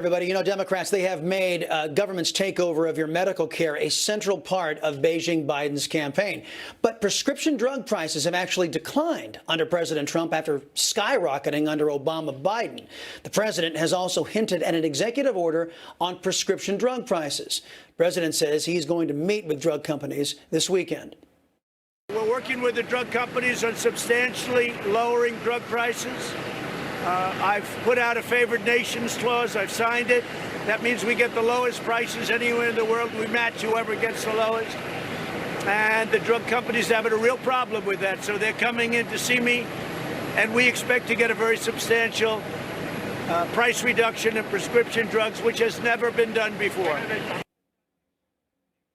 Everybody, you know, Democrats, they have made government's takeover of your medical care a central part of Beijing Biden's campaign. But prescription drug prices have actually declined under President Trump after skyrocketing under Obama Biden. The president has also hinted at an executive order on prescription drug prices. The president says he's going to meet with drug companies this weekend. We're working with the drug companies on substantially lowering drug prices. I've put out a favored nations clause. I've signed it. That means we get the lowest prices anywhere in the world. We match whoever gets the lowest. And the drug companies are having a real problem with that. So they're coming in to see me, and we expect to get a very substantial price reduction in prescription drugs, which has never been done before.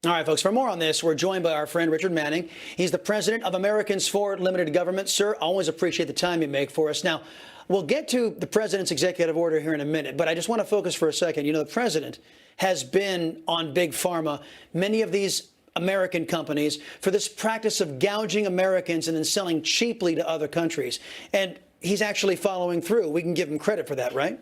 All right, folks, for more on this, we're joined by our friend Richard Manning. He's the president of Americans for Limited Government. Sir, always appreciate the time you make for us. Now, we'll get to the president's executive order here in a minute, but I just want to focus for a second. You know, the president has been on Big Pharma, many of these American companies, for this practice of gouging Americans and then selling cheaply to other countries. And he's actually following through. We can give him credit for that, right?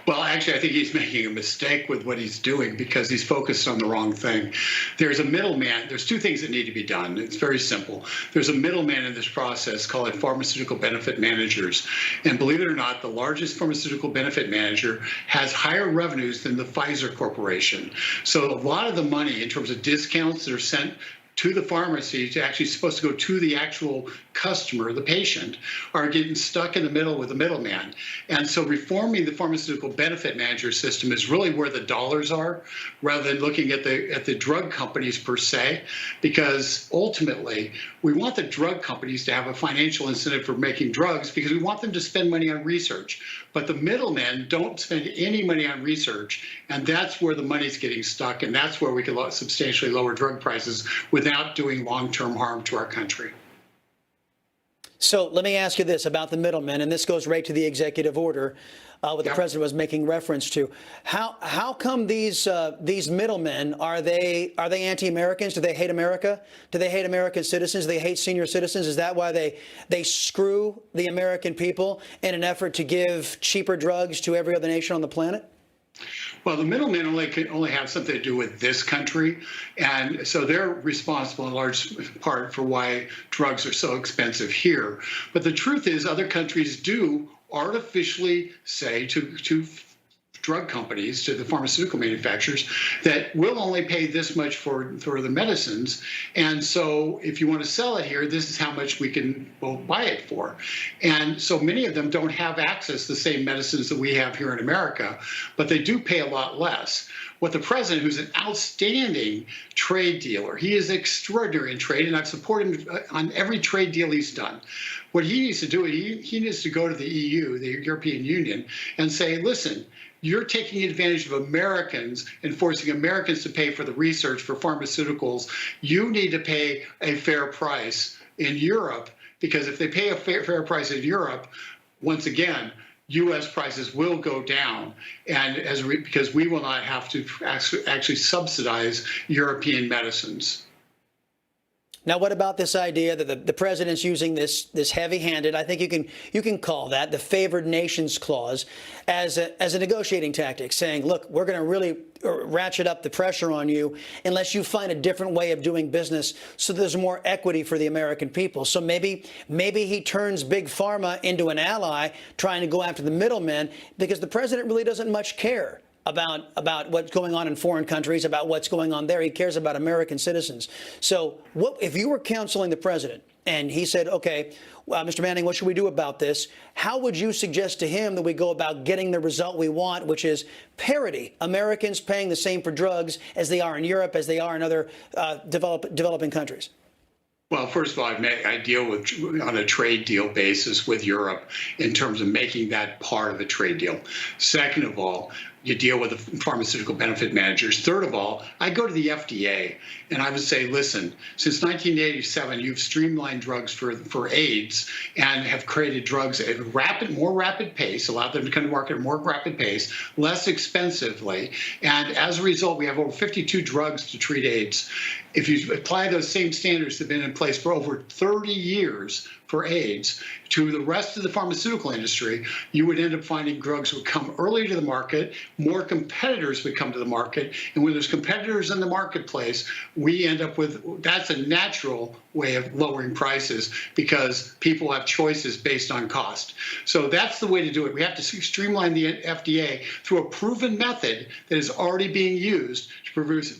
Well, actually, I think he's making a mistake with what he's doing because he's focused on the wrong thing. There's a middleman. There's two things that need to be done. It's very simple. There's a middleman in this process called pharmaceutical benefit managers. And believe it or not, the largest pharmaceutical benefit manager has higher revenues than the Pfizer Corporation. So a lot of the money in terms of discounts that are sent to the pharmacy, to actually supposed to go to the actual customer, the patient, are getting stuck in the middle with the middleman. And so reforming the pharmaceutical benefit manager system is really where the dollars are, rather than looking at the drug companies per se, because ultimately we want the drug companies to have a financial incentive for making drugs because we want them to spend money on research. But the middlemen don't spend any money on research, and that's where the money's getting stuck, and that's where we can substantially lower drug prices without doing long-term harm to our country. So let me ask you this about the middlemen, and this goes right to the executive order, what the president was making reference to. How come these middlemen, are they anti-Americans? Do they hate America? Do they hate American citizens? Do they hate senior citizens? Is that why they screw the American people in an effort to give cheaper drugs to every other nation on the planet? Well, the middlemen only have something to do with this country, and so they're responsible in large part for why drugs are so expensive here. But the truth is, other countries do artificially say to drug companies, to the pharmaceutical manufacturers, that we'll only pay this much for the medicines. And so if you want to sell it here, this is how much we'll buy it for. And so many of them don't have access to the same medicines that we have here in America, but they do pay a lot less. What the president, who's an outstanding trade dealer, he is extraordinary in trade, and I've supported him on every trade deal he's done. What he needs to do, he needs to go to the EU, the European Union, and say, listen, you're taking advantage of Americans and forcing Americans to pay for the research for pharmaceuticals. You need to pay a fair price in Europe, because if they pay a fair price in Europe, once again, U.S. prices will go down, and because we will not have to actually subsidize European medicines. Now, what about this idea that the president's using this heavy-handed, I think you can call that the favored nations clause, as a negotiating tactic, saying, look, we're going to really ratchet up the pressure on you unless you find a different way of doing business so there's more equity for the American people. So maybe he turns Big Pharma into an ally, trying to go after the middlemen, because the president really doesn't much care about what's going on in foreign countries, about what's going on there. He cares about American citizens. So if you were counseling the president and he said, OK, Mr. Manning, what should we do about this? How would you suggest to him that we go about getting the result we want, which is parity? Americans paying the same for drugs as they are in Europe, as they are in other developing countries. Well, first of all, I deal on a trade deal basis with Europe in terms of making that part of a trade deal. Second of all, you deal with the pharmaceutical benefit managers. Third of all, I go to the FDA and I would say, listen, since 1987, you've streamlined drugs for AIDS and have created drugs at a more rapid pace, allowed them to come to market at a more rapid pace, less expensively. And as a result, we have over 52 drugs to treat AIDS. If you apply those same standards that have been in place for over 30 years for AIDS to the rest of the pharmaceutical industry, you would end up finding drugs would come early to the market, more competitors would come to the market, and when there's competitors in the marketplace, we end up with, that's a natural way of lowering prices because people have choices based on cost. So that's the way to do it. We have to streamline the FDA through a proven method that is already being used to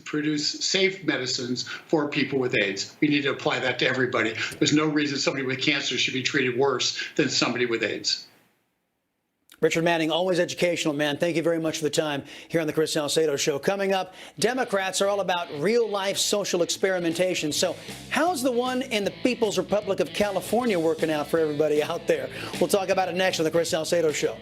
produce safe medicines for people with AIDS. We need to apply that to everybody. There's no reason somebody with cancer should be treated worse than somebody with AIDS. Richard Manning, always educational, man. Thank you very much for the time here on the Chris Salcedo Show. Coming up, Democrats are all about real-life social experimentation. So how's the one in the People's Republic of California working out for everybody out there? We'll talk about it next on the Chris Salcedo Show.